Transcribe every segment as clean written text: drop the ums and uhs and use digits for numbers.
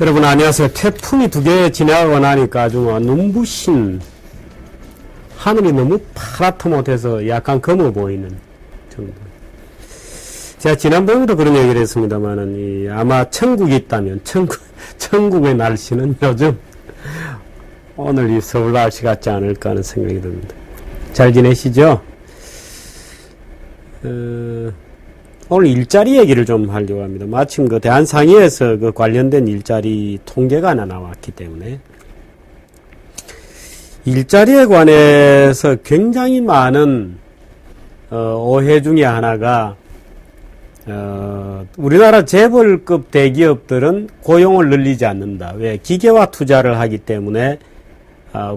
여러분 안녕하세요. 태풍이 2개 지나가고 나니까 아주 눈부신 하늘이 너무 파랗다 못해서 약간 검어 보이는 정도. 제가 지난번에도 그런 얘기를 했습니다만은 아마 천국이 있다면 천국의 날씨는 요즘 오늘 이 서울 날씨 같지 않을까 하는 생각이 듭니다. 잘 지내시죠? 오늘 일자리 얘기를 좀 하려고 합니다. 마침 그 대한상의에서 그 관련된 일자리 통계가 하나 나왔기 때문에 일자리에 관해서 굉장히 많은 오해 중에 하나가 우리나라 재벌급 대기업들은 고용을 늘리지 않는다. 왜? 기계화 투자를 하기 때문에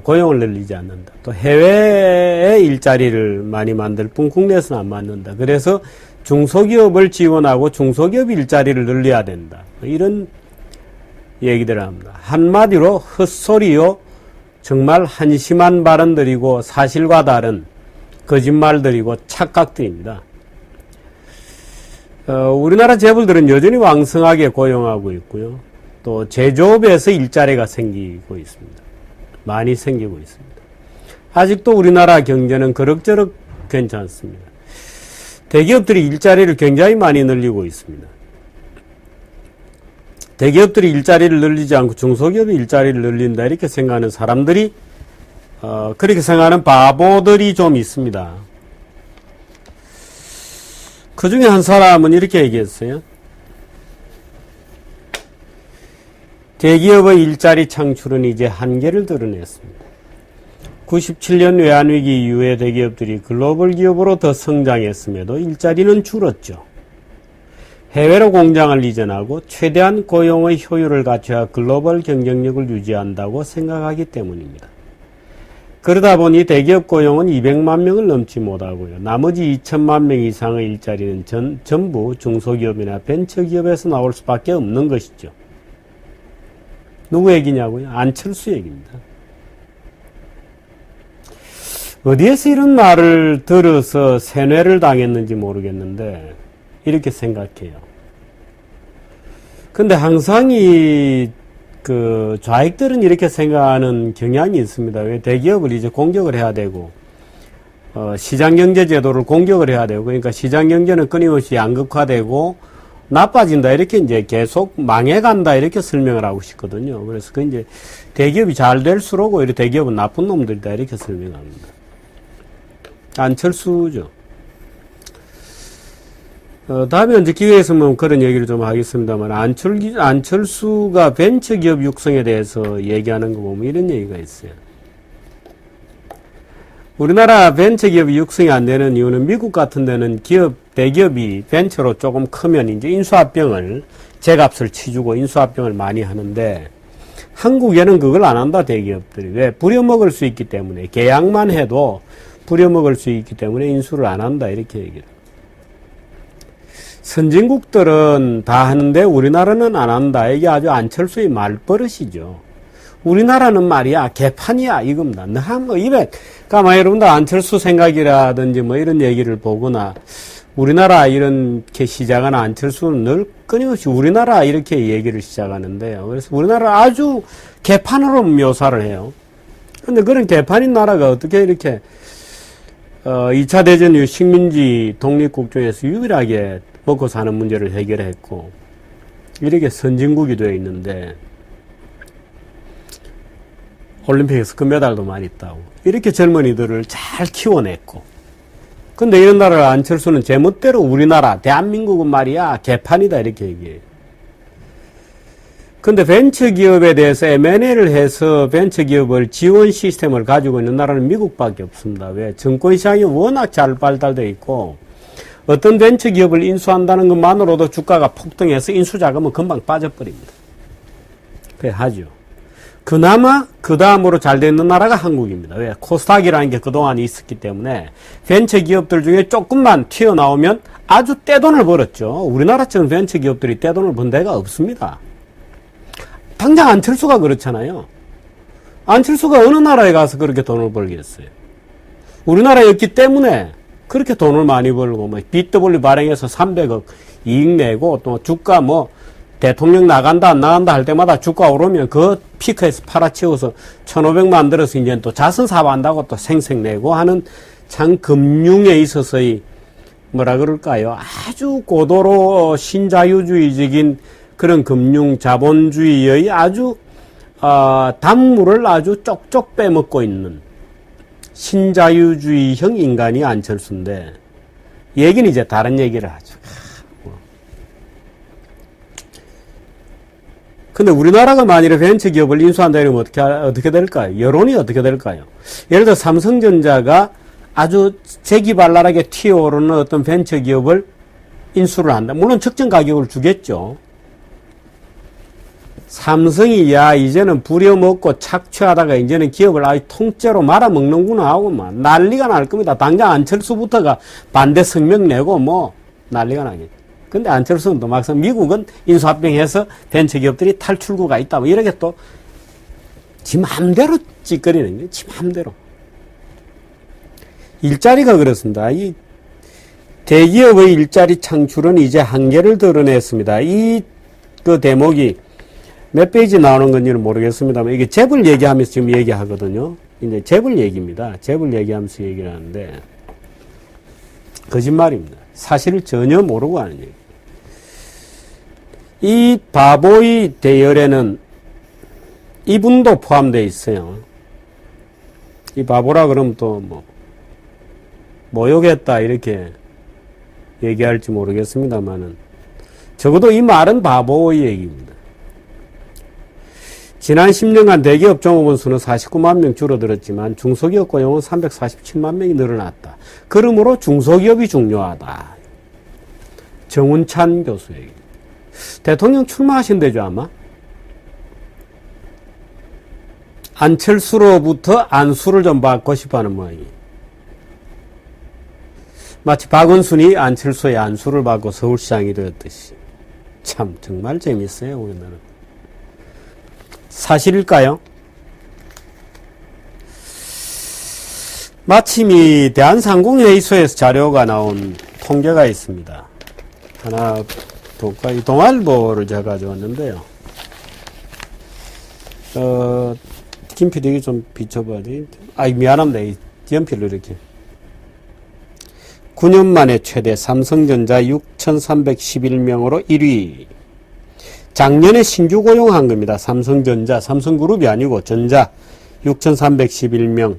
고용을 늘리지 않는다. 또 해외에 일자리를 많이 만들 뿐 국내에서는 안 만든다. 그래서 중소기업을 지원하고 중소기업 일자리를 늘려야 된다. 이런 얘기들을 합니다. 한마디로 헛소리요. 정말 한심한 발언들이고 사실과 다른 거짓말들이고 착각들입니다. 우리나라 재벌들은 여전히 왕성하게 고용하고 있고요. 또 제조업에서 일자리가 생기고 있습니다. 많이 생기고 있습니다. 아직도 우리나라 경제는 그럭저럭 괜찮습니다. 대기업들이 일자리를 굉장히 많이 늘리고 있습니다. 대기업들이 일자리를 늘리지 않고 중소기업이 일자리를 늘린다 이렇게 생각하는 사람들이 그렇게 생각하는 바보들이 좀 있습니다. 그 중에 한 사람은 이렇게 얘기했어요. 대기업의 일자리 창출은 이제 한계를 드러냈습니다. 97년 외환위기 이후에 대기업들이 글로벌 기업으로 더 성장했음에도 일자리는 줄었죠. 해외로 공장을 이전하고 최대한 고용의 효율을 갖춰야 글로벌 경쟁력을 유지한다고 생각하기 때문입니다. 그러다 보니 대기업 고용은 200만 명을 넘지 못하고요. 나머지 2천만 명 이상의 일자리는 전부 중소기업이나 벤처기업에서 나올 수밖에 없는 것이죠. 누구 얘기냐고요? 안철수 얘기입니다. 어디에서 이런 말을 들어서 세뇌를 당했는지 모르겠는데 이렇게 생각해요. 근데 항상 좌익들은 이렇게 생각하는 경향이 있습니다. 왜? 대기업을 이제 공격을 해야 되고 시장경제 제도를 공격을 해야 되고, 그러니까 시장경제는 끊임없이 양극화되고 나빠진다 이렇게 이제 계속 망해간다 이렇게 설명을 하고 싶거든요. 그래서 그 이제 대기업이 잘 될수록 오히려 대기업은 나쁜 놈들이다 이렇게 설명합니다. 안철수죠. 다음에 이제 기회에 있으면 그런 얘기를 좀 하겠습니다만, 안철수가 벤처기업 육성에 대해서 얘기하는 거 보면 이런 얘기가 있어요. 우리나라 벤처기업이 육성이 안 되는 이유는 미국 같은 데는 대기업이 벤처로 조금 크면 이제 인수합병을, 제값을 치주고 인수합병을 많이 하는데, 한국에는 그걸 안 한다, 대기업들이. 왜? 부려먹을 수 있기 때문에. 계약만 해도 부려먹을 수 있기 때문에 인수를 안 한다 이렇게 얘기를. 선진국들은 다 하는데 우리나라는 안 한다. 이게 아주 안철수의 말버릇이죠. 우리나라는 말이야 개판이야 이겁니다. 입에 가만히 여러분들 안철수 생각이라든지 뭐 이런 얘기를 보거나 우리나라 이렇게 시작하는 안철수는 늘 끊임없이 우리나라 이렇게 얘기를 시작하는데요. 그래서 우리나라 아주 개판으로 묘사를 해요. 근데 그런 개판인 나라가 어떻게 이렇게 2차 대전 이후 식민지 독립국 중에서 유일하게 먹고 사는 문제를 해결했고 이렇게 선진국이 되어 있는데 올림픽에서 금메달도 많이 따고 이렇게 젊은이들을 잘 키워냈고, 근데 이런 나라를 안철수는 제멋대로 우리나라 대한민국은 말이야 개판이다 이렇게 얘기해요. 근데 벤처기업에 대해서 M&A를 해서 벤처기업을 지원 시스템을 가지고 있는 나라는 미국밖에 없습니다. 왜? 증권시장이 워낙 잘 발달되어 있고 어떤 벤처기업을 인수한다는 것만으로도 주가가 폭등해서 인수자금은 금방 빠져버립니다. 그래 하죠. 그나마 그 다음으로 잘 되는 나라가 한국입니다. 왜? 코스닥이라는 게 그동안 있었기 때문에 벤처기업들 중에 조금만 튀어나오면 아주 떼돈을 벌었죠. 우리나라처럼 벤처기업들이 떼돈을 번 데가 없습니다. 당장 안철수가 그렇잖아요. 안철수가 어느 나라에 가서 그렇게 돈을 벌겠어요. 우리나라였기 때문에 그렇게 돈을 많이 벌고, BW 발행해서 300억 이익 내고, 또 주가 대통령 나간다 안 나간다 할 때마다 주가 오르면 그 피크에서 팔아치워서 1,500만 들어서 이제 또 자선 사업한다고 또 생색내고 하는 참 금융에 있어서의 뭐라 그럴까요? 아주 고도로 신자유주의적인 그런 금융 자본주의의 아주 단물을 아주 쪽쪽 빼먹고 있는 신자유주의형 인간이 안철수인데 얘기는 이제 다른 얘기를 하죠. 근데 우리나라가 만일에 벤처기업을 인수한다 이러면 어떻게 될까요? 여론이 어떻게 될까요? 예를 들어 삼성전자가 아주 재기발랄하게 튀어오르는 어떤 벤처기업을 인수를 한다. 물론 적정 가격을 주겠죠. 삼성이 이제는 부려먹고 착취하다가 이제는 기업을 아예 통째로 말아먹는구나 하고 막 난리가 날 겁니다. 당장 안철수부터가 반대 성명 내고 뭐 난리가 나겠죠. 근데 안철수는 또 막상 미국은 인수합병해서 벤처기업들이 탈출구가 있다. 뭐 이렇게 또 지 맘대로 찌꺼리는 거예요. 지 맘대로. 일자리가 그렇습니다. 이 대기업의 일자리 창출은 이제 한계를 드러냈습니다. 그 대목이 몇 페이지 나오는 건지는 모르겠습니다만 이게 재벌 얘기하면서 지금 얘기하거든요. 이제 재벌 얘기입니다. 재벌 얘기하면서 얘기를 하는데 거짓말입니다. 사실을 전혀 모르고 하는 얘기. 이 바보의 대열에는 이분도 포함되어 있어요. 이 바보라 그러면 또 뭐 모욕했다 이렇게 얘기할지 모르겠습니다만은 적어도 이 말은 바보의 얘기입니다. 지난 10년간 대기업 종업원 수는 49만 명 줄어들었지만 중소기업 고용은 347만 명이 늘어났다. 그러므로 중소기업이 중요하다. 정운찬 교수 얘기. 대통령 출마하신대죠 아마? 안철수로부터 안수를 좀 받고 싶어하는 모양이에요. 마치 박원순이 안철수의 안수를 받고 서울시장이 되었듯이. 참 정말 재밌어요 우리나라. 사실일까요? 마침 이 대한상공회의소에서 자료가 나온 통계가 있습니다. 하나 볼까? 이 동아일보를 제가 가져왔는데요. 김 PD가 좀 비춰봐야 돼. 미안합니다. 이 연필로 이렇게. 9년 만에 최대 삼성전자 6,311명으로 1위. 작년에 신규 고용한 겁니다. 삼성전자, 삼성그룹이 아니고 전자 6,311명.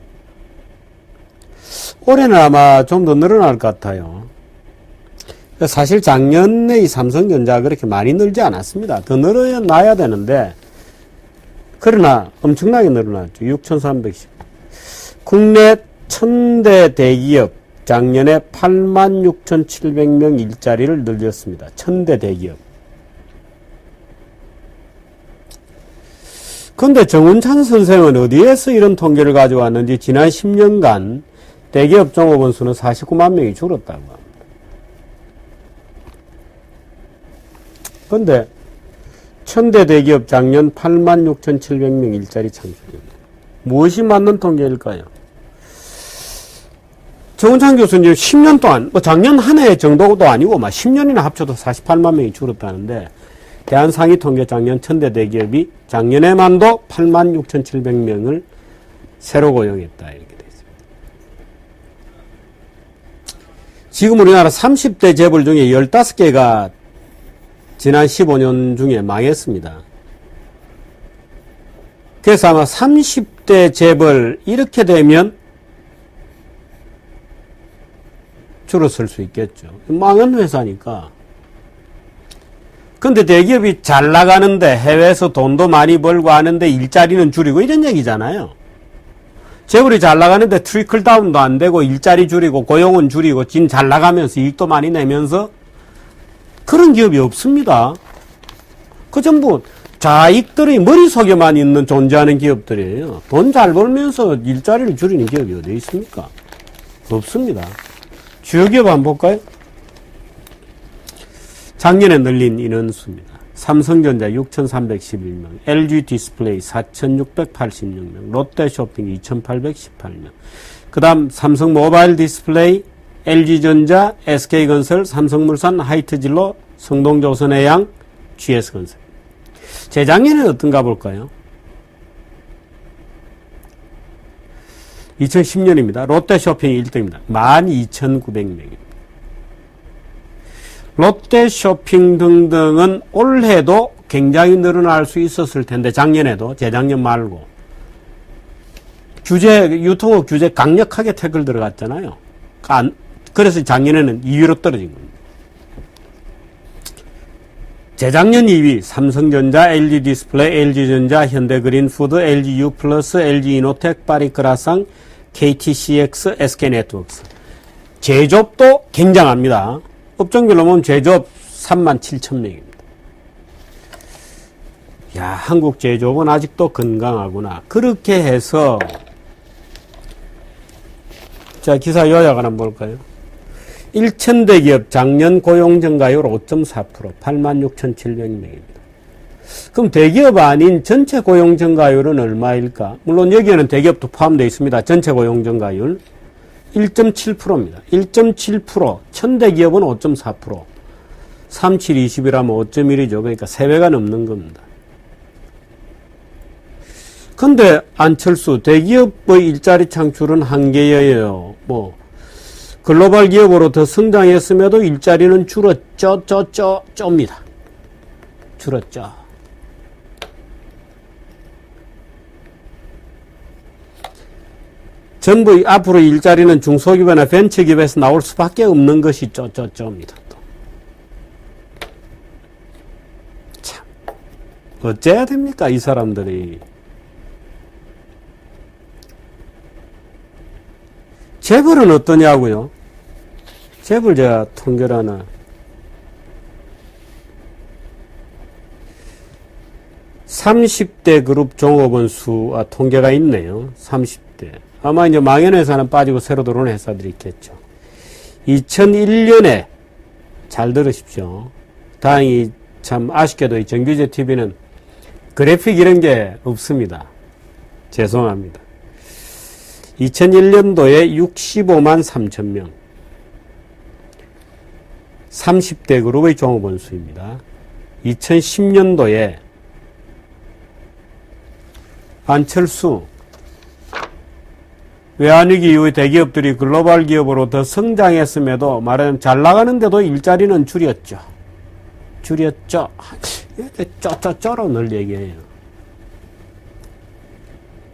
올해는 아마 좀 더 늘어날 것 같아요. 사실 작년에 이 삼성전자가 그렇게 많이 늘지 않았습니다. 더 늘어나야 되는데 그러나 엄청나게 늘어났죠. 6,310. 국내 1000대 대기업 작년에 86,700명 일자리를 늘렸습니다. 1000대 대기업. 그런데 정운찬 선생은 어디에서 이런 통계를 가져왔는지 지난 10년간 대기업 종업원 수는 49만 명이 줄었다고 합니다. 그런데 1000대 대기업 작년 86,700명 일자리 창출입니다. 무엇이 맞는 통계일까요? 정운찬 교수님 10년 동안 작년 한 해 정도도 아니고 10년이나 합쳐도 48만 명이 줄었다는데 대한상위통계 작년 1000대 대기업이 작년에만도 86,700명을 새로 고용했다 이렇게 되어 있습니다. 지금 우리나라 30대 재벌 중에 15개가 지난 15년 중에 망했습니다. 그래서 아마 30대 재벌 이렇게 되면 줄어설 수 있겠죠. 망한 회사니까. 근데 대기업이 잘 나가는데 해외에서 돈도 많이 벌고 하는데 일자리는 줄이고 이런 얘기잖아요. 재벌이 잘 나가는데 트리클 다운도 안 되고 일자리 줄이고 고용은 줄이고 진 잘 나가면서 이익도 많이 내면서 그런 기업이 없습니다. 그 전부 자익들의 머릿속에만 있는 존재하는 기업들이에요. 돈 잘 벌면서 일자리를 줄이는 기업이 어디 있습니까? 없습니다. 주요 기업 한번 볼까요? 작년에 늘린 인원수입니다. 삼성전자 6,311명, LG 디스플레이 4,686명, 롯데쇼핑 2,818명. 그 다음 삼성 모바일 디스플레이, LG전자, SK건설, 삼성물산, 하이트진로, 성동조선해양 GS건설. 재작년에는 어떤가 볼까요? 2010년입니다. 롯데쇼핑이 1등입니다. 12,900명입니다. 롯데쇼핑 등등은 올해도 굉장히 늘어날 수 있었을 텐데, 작년에도, 재작년 말고. 유통업 규제 강력하게 태클 들어갔잖아요. 그래서 작년에는 2위로 떨어진 겁니다. 재작년 2위, 삼성전자, LG디스플레이, LG전자, 현대그린푸드, LGU+, LG이노텍, 파리크라상, KTCX, SK네트워크스. 제조업도 굉장합니다. 업종별로 보면 제조업 37,000명입니다. 야, 한국 제조업은 아직도 건강하구나. 그렇게 해서, 자, 기사 요약 한번 볼까요? 1,000대 기업 작년 고용 증가율 5.4%, 86,700명입니다. 그럼 대기업 아닌 전체 고용 증가율은 얼마일까? 물론 여기에는 대기업도 포함되어 있습니다. 전체 고용 증가율 1.7%입니다. 1.7%, 1,000대 기업은 5.4%, 37, 20이라면 5.1이죠. 그러니까 3배가 넘는 겁니다. 근데 안철수, 대기업의 일자리 창출은 한계여요. 글로벌 기업으로 더 성장했음에도 일자리는 줄었죠입니다. 줄었죠. 전부 앞으로 일자리는 중소기업이나 벤처기업에서 나올 수밖에 없는 것이 입니다. 참, 어째야 됩니까, 이 사람들이. 재벌은 어떠냐고요? 재벌 제가 통계를 하나. (30대) 그룹 종업원 수와 통계가 있네요. 30대. 아마 이제 망한 회사는 빠지고 새로 들어오는 회사들이 있겠죠. 2001년에, 잘 들으십시오. 다행히 참 아쉽게도 이 정규제 TV는 그래픽 이런 게 없습니다. 죄송합니다. 2001년도에 65만 3천 명. 30대 그룹의 종업원 수입니다. 2010년도에 안철수, 외환위기 이후에 대기업들이 글로벌 기업으로 더 성장했음에도 말하자면 잘 나가는데도 일자리는 줄였죠. 줄였죠. 쪼쪼쪼로 늘 얘기해요.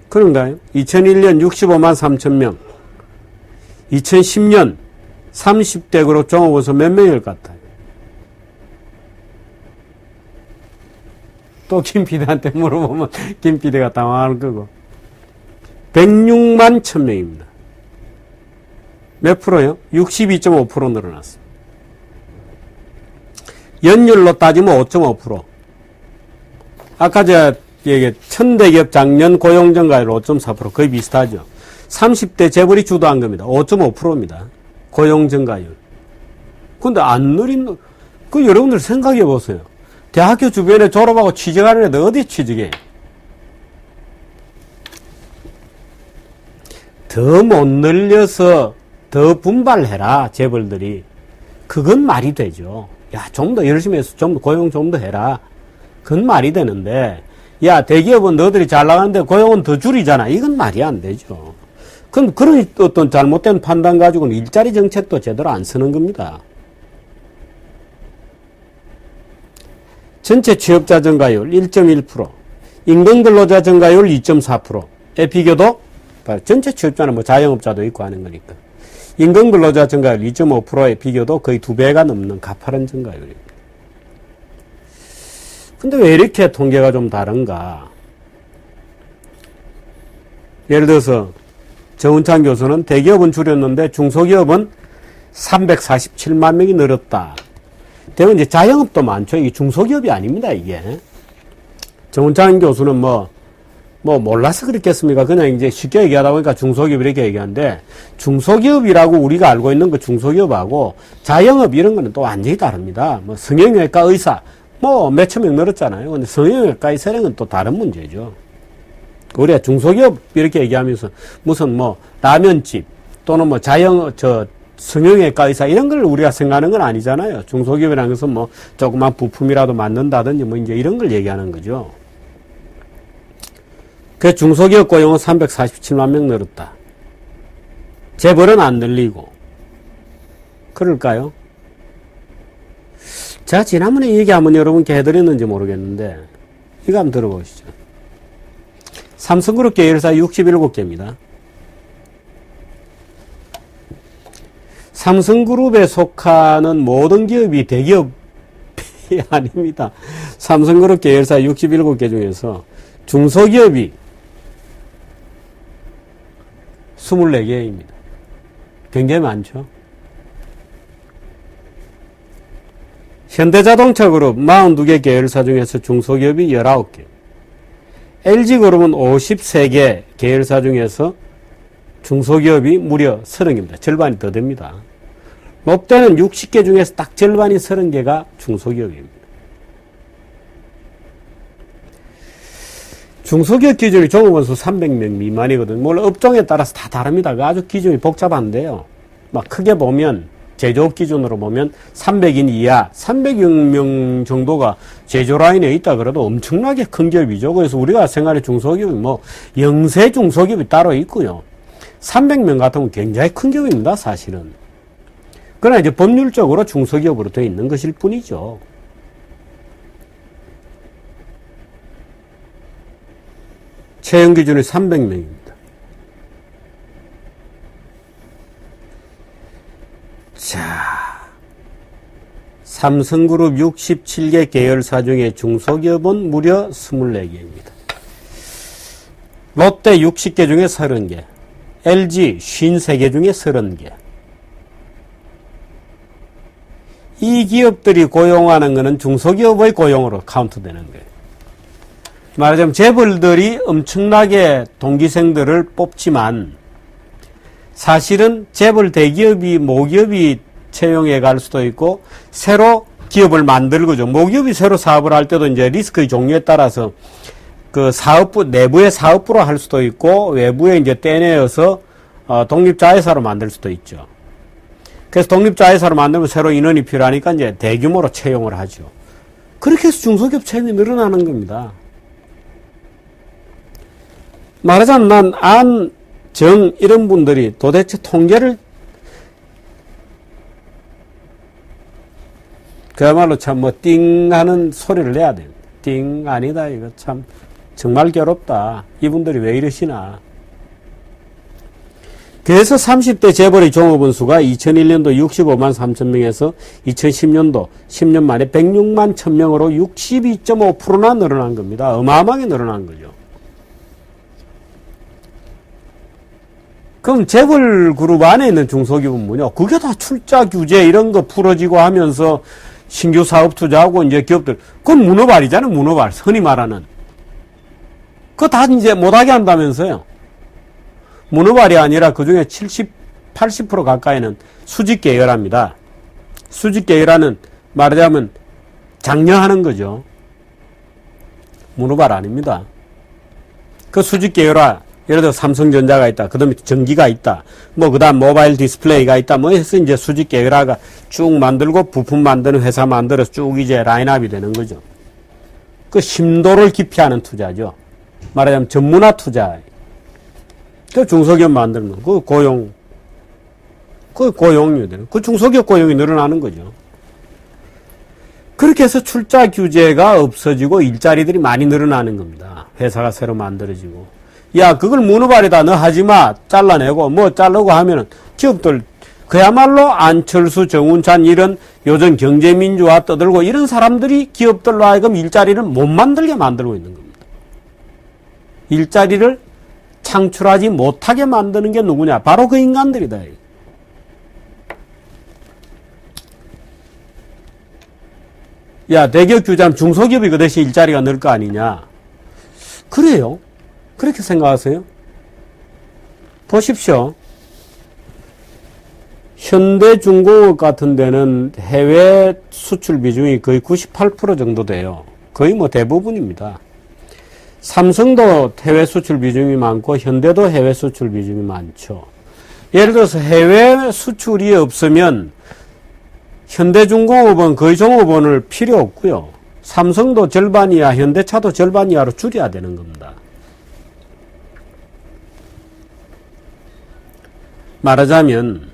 그런가요? 2001년 65만 3천 명. 2010년 30대 그룹 종업원수 몇 명일 것 같아요? 또 김 PD한테 물어보면 김 PD가 당황할 거고. 106만 1000명입니다. 몇 프로요? 62.5% 늘어났습니다. 연율로 따지면 5.5%. 아까 제가 얘기했 1000대 기업 작년 고용 증가율 5.4%. 거의 비슷하죠. 30대 재벌이 주도한 겁니다. 5.5%입니다. 고용 증가율. 근데 안 느린, 여러분들 생각해 보세요. 대학교 주변에 졸업하고 취직하는 애들 어디 취직해? 더 못 늘려서 더 분발해라, 재벌들이. 그건 말이 되죠. 야, 좀 더 열심히 해서 고용 좀 더 해라. 그건 말이 되는데, 야, 대기업은 너희들이 잘 나가는데 고용은 더 줄이잖아. 이건 말이 안 되죠. 그럼 그런 어떤 잘못된 판단 가지고는 일자리 정책도 제대로 안 쓰는 겁니다. 전체 취업자 증가율 1.1%, 임금 근로자 증가율 2.4%에 비교도 전체 취업자는 자영업자도 있고 하는 거니까. 임금 근로자 증가율 2.5%에 비교도 거의 2배가 넘는 가파른 증가율입니다. 근데 왜 이렇게 통계가 좀 다른가? 예를 들어서 정운찬 교수는 대기업은 줄였는데 중소기업은 347만 명이 늘었다. 대부분 이제 자영업도 많죠. 이게 중소기업이 아닙니다, 이게. 정운찬 교수는 몰라서 그랬겠습니까? 그냥 이제 쉽게 얘기하다 보니까 중소기업 이렇게 얘기하는데, 중소기업이라고 우리가 알고 있는 그 중소기업하고 자영업 이런 거는 또 완전히 다릅니다. 성형외과 의사, 몇천 명 늘었잖아요. 근데 성형외과의 세력은 또 다른 문제죠. 우리가 중소기업 이렇게 얘기하면서 무슨 라면집 또는 성형외과 의사 이런 걸 우리가 생각하는 건 아니잖아요. 중소기업이라는 것은 뭐 조그만 부품이라도 만든다든지 뭐 이제 이런 걸 얘기하는 거죠. 그 중소기업 고용은 347만 명 늘었다. 재벌은 안 늘리고. 그럴까요? 제가 지난번에 얘기 한번 여러분께 해드렸는지 모르겠는데 이거 한번 들어보시죠. 삼성그룹 계열사 67개입니다. 삼성그룹에 속하는 모든 기업이 대기업이 아닙니다. 삼성그룹 계열사 67개 중에서 중소기업이 24개입니다. 굉장히 많죠. 현대자동차그룹 42개 계열사 중에서 중소기업이 19개. LG그룹은 53개 계열사 중에서 중소기업이 무려 30개입니다. 절반이 더 됩니다. 롯데는 60개 중에서 딱 절반이 30개가 중소기업입니다. 중소기업 기준이 종업원수 300명 미만이거든요. 물론 업종에 따라서 다 다릅니다. 아주 기준이 복잡한데요. 막 크게 보면 제조업 기준으로 보면 300인 이하, 300명 정도가 제조 라인에 있다 그래도 엄청나게 큰 기업이죠. 그래서 우리가 생각하는 중소기업이 뭐 영세 중소기업이 따로 있고요. 300명 같으면 굉장히 큰 기업입니다, 사실은. 그러나 이제 법률적으로 중소기업으로 되어 있는 것일 뿐이죠. 채용 기준이 300명입니다. 자, 삼성그룹 67개 계열사 중에 중소기업은 무려 24개입니다. 롯데 60개 중에 30개, LG 53개 중에 30개. 이 기업들이 고용하는 것은 중소기업의 고용으로 카운트되는 거예요. 말하자면 재벌들이 엄청나게 동기생들을 뽑지만 사실은 재벌 대기업이 모기업이 채용해 갈 수도 있고 새로 기업을 만들고죠. 모기업이 새로 사업을 할 때도 이제 리스크의 종류에 따라서 그 사업부 내부의 사업부로 할 수도 있고 외부에 이제 떼내어서 독립자회사로 만들 수도 있죠. 그래서 독립자회사로 만들면 새로 인원이 필요하니까 이제 대규모로 채용을 하죠. 그렇게 해서 중소기업 채용이 늘어나는 겁니다. 말하자면 난 안, 정 이런 분들이 도대체 통계를 그야말로 참 뭐 띵 하는 소리를 내야 돼요. 띵 아니다 이거 참 정말 괴롭다. 이분들이 왜 이러시나. 그래서 30대 재벌의 종업원 수가 2001년도 65만 3천 명에서 2010년도 10년 만에 106만 1000명으로 62.5%나 늘어난 겁니다. 어마어마하게 늘어난 거죠. 그럼 재벌 그룹 안에 있는 중소기업은 뭐냐? 그게 다 출자 규제 이런 거 풀어지고 하면서 신규 사업 투자하고 이제 기업들, 그건 문어발이잖아요, 문어발. 흔히 말하는. 그거 다 이제 못하게 한다면서요. 문어발이 아니라 그 중에 70, 80% 가까이는 수직 계열화입니다. 수직 계열화는 말하자면 장려하는 거죠. 문어발 아닙니다. 그 수직 계열화, 예를 들어 삼성전자가 있다. 그 다음에 전기가 있다. 뭐 그 다음 모바일 디스플레이가 있다. 뭐 해서 이제 수직 계열화가 쭉 만들고 부품 만드는 회사 만들어서 쭉 이제 라인업이 되는 거죠. 그 심도를 깊이 하는 투자죠. 말하자면 전문화 투자. 그 중소기업 만드는 거. 그 고용. 그 고용이 되는. 그 중소기업 고용이 늘어나는 거죠. 그렇게 해서 출자 규제가 없어지고 일자리들이 많이 늘어나는 겁니다. 회사가 새로 만들어지고. 야, 그걸 문어발이다. 너 하지 마. 잘라내고, 뭐 자르고 하면은 기업들, 그야말로 안철수, 정운찬 이런 요즘 경제민주화 떠들고 이런 사람들이 기업들로 하여금 일자리를 못 만들게 만들고 있는 겁니다. 일자리를 창출하지 못하게 만드는 게 누구냐? 바로 그 인간들이다. 야, 대기업 규제하면 중소기업이 그 대신 일자리가 늘 거 아니냐? 그래요. 그렇게 생각하세요? 보십시오. 현대중공업 같은 데는 해외 수출 비중이 거의 98% 정도 돼요. 거의 뭐 대부분입니다. 삼성도 해외 수출 비중이 많고 현대도 해외 수출 비중이 많죠. 예를 들어서 해외 수출이 없으면 현대중공업은 거의 종업원을 필요 없고요. 삼성도 절반 이하, 현대차도 절반 이하로 줄여야 되는 겁니다. 말하자면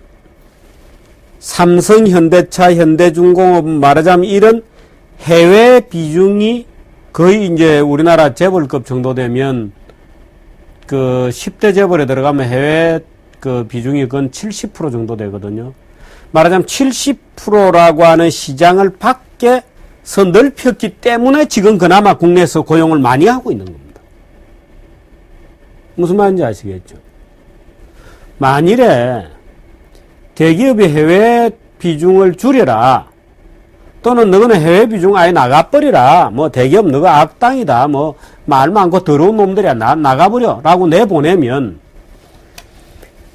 삼성, 현대차, 현대중공업 말하자면 이런 해외 비중이 거의 이제 우리나라 재벌급 정도 되면 그 10대 재벌에 들어가면 해외 그 비중이 건 70% 정도 되거든요. 말하자면 70%라고 하는 시장을 밖에서 넓혔기 때문에 지금 그나마 국내에서 고용을 많이 하고 있는 겁니다. 무슨 말인지 아시겠죠? 만일에 대기업이 해외 비중을 줄여라, 또는 너는 해외 비중 아예 나가버리라, 뭐 대기업 너가 악당이다, 뭐 말 많고 더러운 놈들이야, 나가버려 라고 내보내면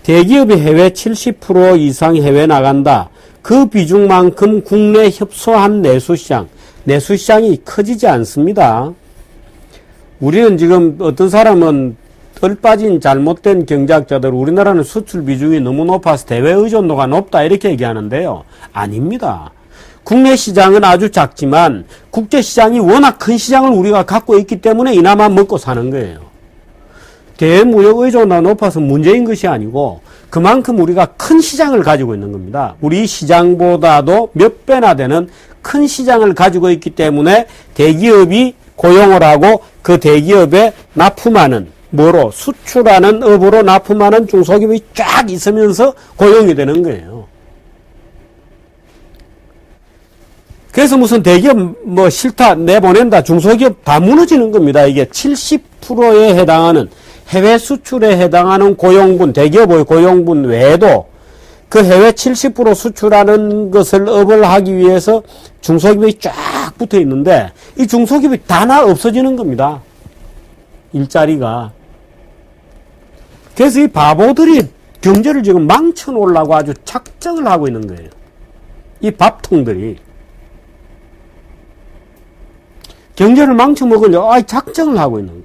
대기업이 해외 70% 이상 해외 나간다. 그 비중만큼 국내 협소한 내수시장이 커지지 않습니다. 우리는 지금 어떤 사람은 덜 빠진 잘못된 경제학자들, 우리나라는 수출 비중이 너무 높아서 대외 의존도가 높다 이렇게 얘기하는데요. 아닙니다. 국내 시장은 아주 작지만 국제 시장이 워낙 큰 시장을 우리가 갖고 있기 때문에 이나마 먹고 사는 거예요. 대외 무역 의존도가 높아서 문제인 것이 아니고 그만큼 우리가 큰 시장을 가지고 있는 겁니다. 우리 시장보다도 몇 배나 되는 큰 시장을 가지고 있기 때문에 대기업이 고용을 하고 그 대기업에 납품하는, 뭐로 수출하는 업으로 납품하는 중소기업이 쫙 있으면서 고용이 되는 거예요. 그래서 무슨 대기업 뭐 싫다 내보낸다 중소기업 다 무너지는 겁니다. 이게 70%에 해당하는 해외 수출에 해당하는 고용분, 대기업의 고용분 외에도 그 해외 70% 수출하는 것을 업을 하기 위해서 중소기업이 쫙 붙어 있는데 이 중소기업이 다 없어지는 겁니다. 일자리가. 그래서 이 바보들이 경제를 지금 망쳐놓으려고 아주 작정을 하고 있는 거예요. 이 밥통들이. 경제를 망쳐먹으려고 작정을 하고 있는 거예요.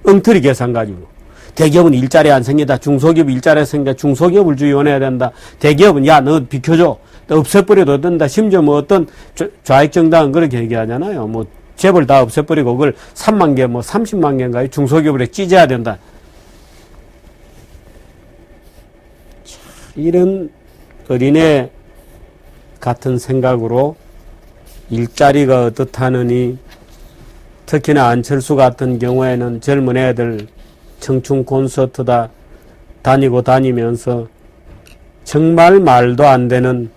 엉터리 계산 가지고. 대기업은 일자리 안 생기다. 중소기업 일자리 생기다. 중소기업을 지원해야 된다. 대기업은 야 너 비켜줘. 너 없애버려도 된다. 심지어 뭐 어떤 좌익정당은 그렇게 얘기하잖아요. 뭐 재벌 다 없애버리고 그걸 3만 개 뭐 30만 개인가요? 중소기업에 찢어야 된다. 이런 어린애 같은 생각으로 일자리가 어떻다느니, 특히나 안철수 같은 경우에는 젊은 애들 청춘 콘서트다 다니면서 정말 말도 안 되는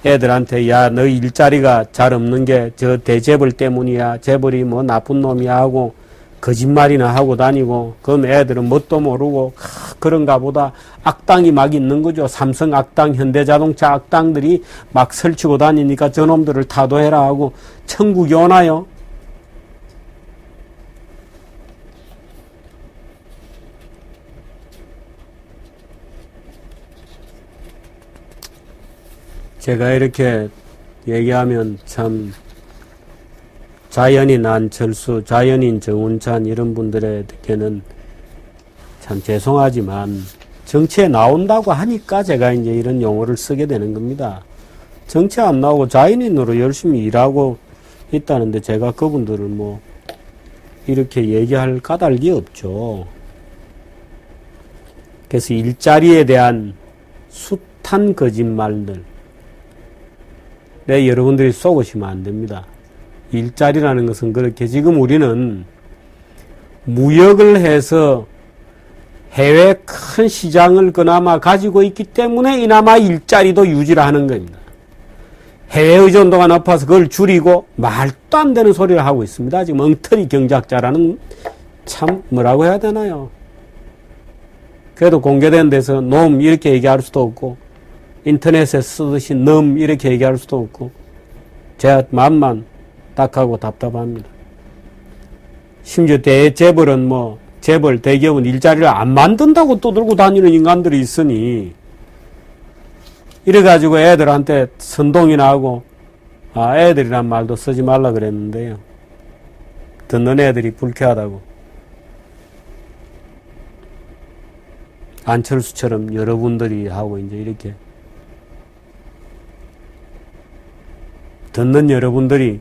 애들한테 야 너 일자리가 잘 없는 게 저 대재벌 때문이야, 재벌이 뭐 나쁜 놈이야 하고 거짓말이나 하고 다니고, 그럼 애들은 뭣도 모르고 그런가 보다 악당이 막 있는 거죠. 삼성 악당, 현대자동차 악당들이 막 설치고 다니니까 저놈들을 타도해라 하고 천국이 오나요? 제가 이렇게 얘기하면 참 자연인 안철수, 자연인 정운찬 이런 분들에게는 참 죄송하지만 정치에 나온다고 하니까 제가 이제 이런 용어를 쓰게 되는 겁니다. 정치 안 나오고 자연인으로 열심히 일하고 있다는데 제가 그분들을 뭐 이렇게 얘기할 까닭이 없죠. 그래서 일자리에 대한 숱한 거짓말들 여러분들이 속으시면 안 됩니다. 일자리라는 것은 그렇게 지금 우리는 무역을 해서 해외 큰 시장을 그나마 가지고 있기 때문에 이나마 일자리도 유지를 하는 겁니다. 해외 의존도가 높아서 그걸 줄이고 말도 안 되는 소리를 하고 있습니다. 지금 엉터리 경제학자라는 참 뭐라고 해야 되나요? 그래도 공개된 데서 놈 이렇게 얘기할 수도 없고 인터넷에 쓰듯이 놈 이렇게 얘기할 수도 없고 제 마음만 딱하고 답답합니다. 심지어 대재벌은 뭐 재벌 대기업은 일자리를 안 만든다고 떠들고 다니는 인간들이 있으니 이래가지고 애들한테 선동이나 하고 애들이란 말도 쓰지 말라 그랬는데요. 듣는 애들이 불쾌하다고. 안철수처럼 여러분들이 하고 이제 이렇게 듣는 여러분들이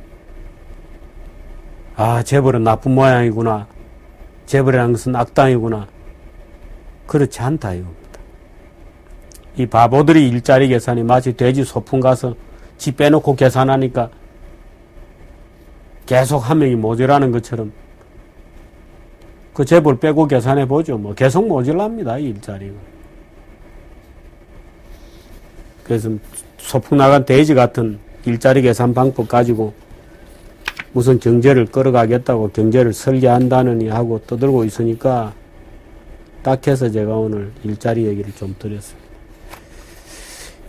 아, 재벌은 나쁜 모양이구나. 재벌이라는 것은 악당이구나. 그렇지 않다 이겁니다. 이 바보들이 일자리 계산이 마치 돼지 소풍 가서 지 빼놓고 계산하니까 계속 한 명이 모자라는 것처럼 그 재벌 빼고 계산해 보죠. 뭐 계속 모자랍니다. 이 일자리가. 그래서 소풍 나간 돼지 같은 일자리 계산 방법 가지고 무슨 경제를 끌어가겠다고 경제를 설계한다느니 하고 떠들고 있으니까 딱 해서 제가 오늘 일자리 얘기를 좀 드렸어요.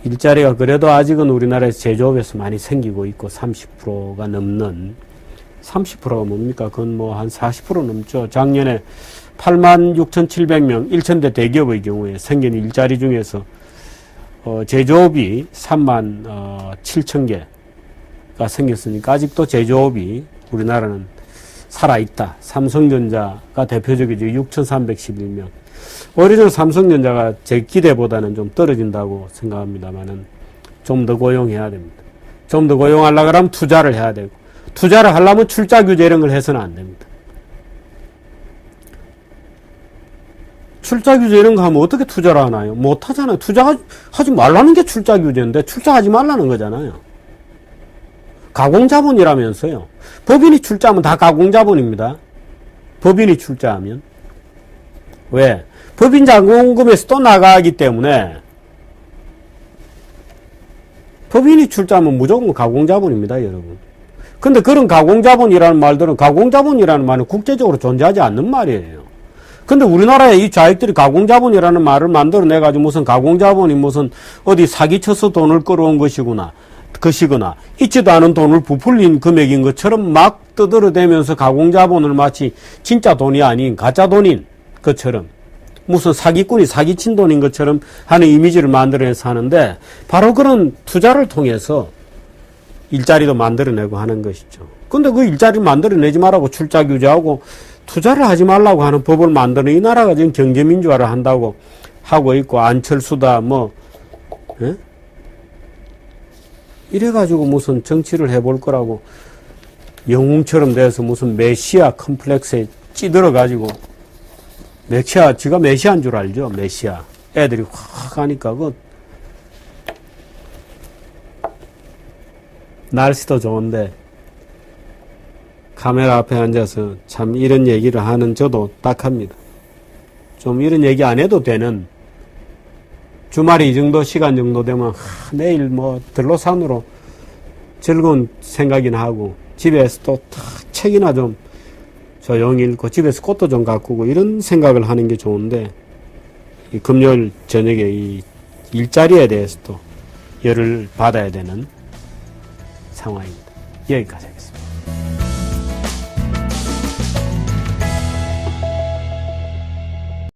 일자리가 그래도 아직은 우리나라에서 제조업에서 많이 생기고 있고 30%가 넘는 30%가 뭡니까? 그건 뭐 한 40% 넘죠. 작년에 86,700명 1,000대 대기업의 경우에 생긴 일자리 중에서 제조업이 37,000개가 생겼으니까 아직도 제조업이 우리나라는 살아있다. 삼성전자가 대표적이죠. 6,311명. 오히려 삼성전자가 제 기대보다는 좀 떨어진다고 생각합니다만은 좀 더 고용해야 됩니다. 좀 더 고용하려고 하면 투자를 해야 되고, 투자를 하려면 출자 규제 이런 걸 해서는 안 됩니다. 출자 규제 이런 거 하면 어떻게 투자를 하나요? 못 하잖아요. 투자하지 말라는 게 출자 규제인데 출자하지 말라는 거잖아요. 가공자본이라면서요. 법인이 출자하면 다 가공자본입니다. 법인이 출자하면. 왜? 법인 자본금에서 또 나가기 때문에 법인이 출자하면 무조건 가공자본입니다, 여러분. 근데 그런 가공자본이라는 말들은 가공자본이라는 말은 국제적으로 존재하지 않는 말이에요. 근데 우리나라에 이 좌익들이 가공자본이라는 말을 만들어내가지고 무슨 가공자본이 무슨 어디 사기쳐서 돈을 끌어온 것이거나 있지도 않은 돈을 부풀린 금액인 것처럼 막 떠들어대면서 가공자본을 마치 진짜 돈이 아닌 가짜 돈인 것처럼 무슨 사기꾼이 사기친 돈인 것처럼 하는 이미지를 만들어내서 하는데 바로 그런 투자를 통해서 일자리도 만들어내고 하는 것이죠. 근데 그 일자리를 만들어내지 말라고 출자 규제하고 투자를 하지 말라고 하는 법을 만드는 이 나라가 지금 경제민주화를 한다고 하고 있고 안철수다 예? 이래가지고 무슨 정치를 해볼 거라고 영웅처럼 돼서 무슨 메시아 컴플렉스에 찌들어가지고 지가 메시아인 줄 알죠? 메시아. 애들이 확 하니까 날씨도 좋은데 카메라 앞에 앉아서 참 이런 얘기를 하는 저도 딱합니다. 좀 이런 얘기 안 해도 되는 주말에 이 정도 시간 정도 되면 내일 들로산으로 즐거운 생각이나 하고 집에서 또 책이나 좀 조용히 읽고 집에서 꽃도 좀 가꾸고 이런 생각을 하는 게 좋은데 이 금요일 저녁에 이 일자리에 대해서 또 열을 받아야 되는 상황입니다. 여기까지 하겠습니다.